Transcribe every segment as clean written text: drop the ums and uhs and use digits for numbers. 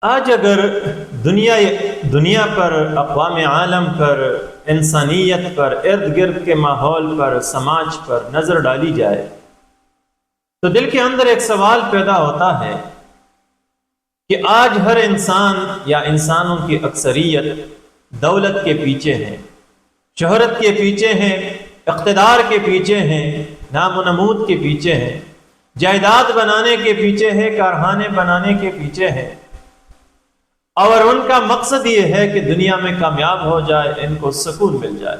آج اگر دنیا پر، اقوام عالم پر، انسانیت پر، ارد گرد کے ماحول پر، سماج پر نظر ڈالی جائے تو دل کے اندر ایک سوال پیدا ہوتا ہے کہ آج ہر انسان یا انسانوں کی اکثریت دولت کے پیچھے ہیں، شہرت کے پیچھے ہیں، اقتدار کے پیچھے ہیں، نام و نمود کے پیچھے ہیں، جائیداد بنانے کے پیچھے ہیں، کارخانے بنانے کے پیچھے ہیں، اور ان کا مقصد یہ ہے کہ دنیا میں کامیاب ہو جائے، ان کو سکون مل جائے۔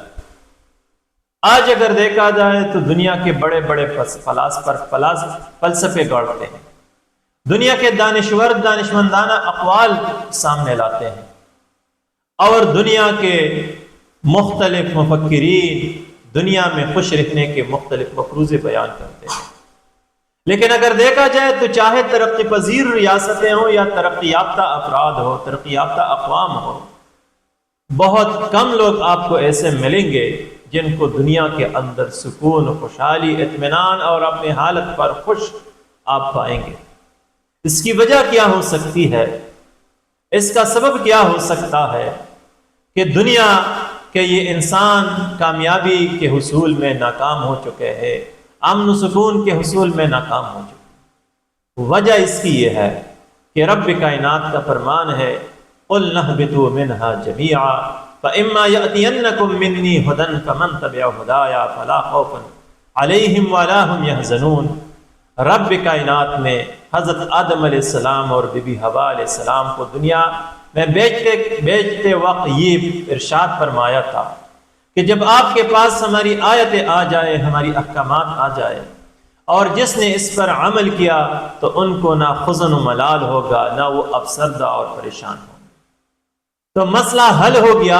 آج اگر دیکھا جائے تو دنیا کے بڑے بڑے فلسفے گڑھتے ہیں، دنیا کے دانشور دانشمندانہ اقوال سامنے لاتے ہیں، اور دنیا کے مختلف مفکرین دنیا میں خوش رہنے کے مختلف مفروضے بیان کرتے ہیں۔ لیکن اگر دیکھا جائے تو چاہے ترقی پذیر ریاستیں ہوں یا ترقی یافتہ افراد ہو، ترقی یافتہ اقوام ہو، بہت کم لوگ آپ کو ایسے ملیں گے جن کو دنیا کے اندر سکون، خوشحالی، اطمینان اور اپنی حالت پر خوش آپ پائیں گے۔ اس کی وجہ کیا ہو سکتی ہے؟ اس کا سبب کیا ہو سکتا ہے کہ دنیا کے یہ انسان کامیابی کے حصول میں ناکام ہو چکے ہیں، امن و سکون کے حصول میں ناکام ہو چکے ہیں۔ وجہ اس کی یہ ہے کہ رب کائنات کا فرمان ہے قُلْ نَهْبِطُوا مِنْهَا جَمِيعًا فَإِمَّا يَأْتِيَنَّكُم مِّنِّي هُدًى فَمَن تَبِعَ هُدَايَ فَلَا خَوْفٌ عَلَيْهِمْ وَلَا هُمْ يَحْزَنُونَ۔ رب کائنات نے حضرت آدم علیہ السلام اور بی بی حوا علیہ السلام کو دنیا میں بیچتے وقت یہ ارشاد فرمایا تھا کہ جب آپ کے پاس ہماری آیتیں آ جائے، ہماری احکامات آ جائے، اور جس نے اس پر عمل کیا تو ان کو نہ خزن و ملال ہوگا، نہ وہ افسردہ اور پریشان ہوں گے۔ تو مسئلہ حل ہو گیا۔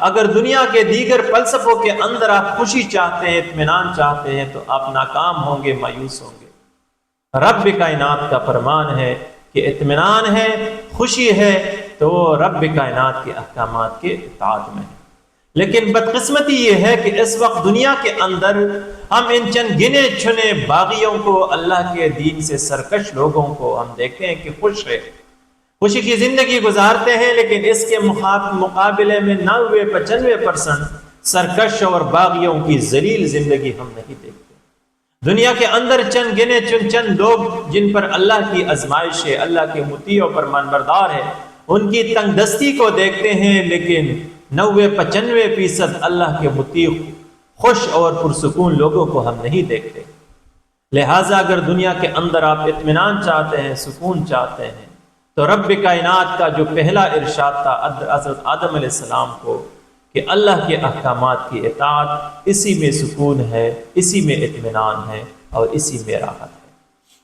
اگر دنیا کے دیگر فلسفوں کے اندر آپ خوشی چاہتے ہیں، اطمینان چاہتے ہیں، تو آپ ناکام ہوں گے، مایوس ہوں گے۔ رب کائنات کا فرمان ہے کہ اطمینان ہے، خوشی ہے، تو رب کائنات کے احکامات کے اطاعت میں ہے۔ لیکن بدقسمتی یہ ہے کہ اس وقت دنیا کے اندر ہم ان چند گنے چنے باغیوں کو، اللہ کے دین سے سرکش لوگوں کو ہم دیکھتے ہیں کہ خوشی کی زندگی گزارتے ہیں، لیکن اس کے مقابلے میں 90-95% سرکش اور باغیوں کی ذلیل زندگی ہم نہیں دیکھتے۔ دنیا کے اندر چند گنے چند لوگ جن پر اللہ کی آزمائش ہے، اللہ کے مطیع و فرمانبردار ہے، ان کی تنگ دستی کو دیکھتے ہیں، لیکن 90-95% اللہ کے مطیع خوش اور پرسکون لوگوں کو ہم نہیں دیکھتے۔ لہٰذا اگر دنیا کے اندر آپ اطمینان چاہتے ہیں، سکون چاہتے ہیں، تو رب کائنات کا جو پہلا ارشاد تھا حضرت آدم علیہ السلام کو کہ اللہ کے احکامات کی اطاعت، اسی میں سکون ہے، اسی میں اطمینان ہے، اور اسی میں راحت ہے۔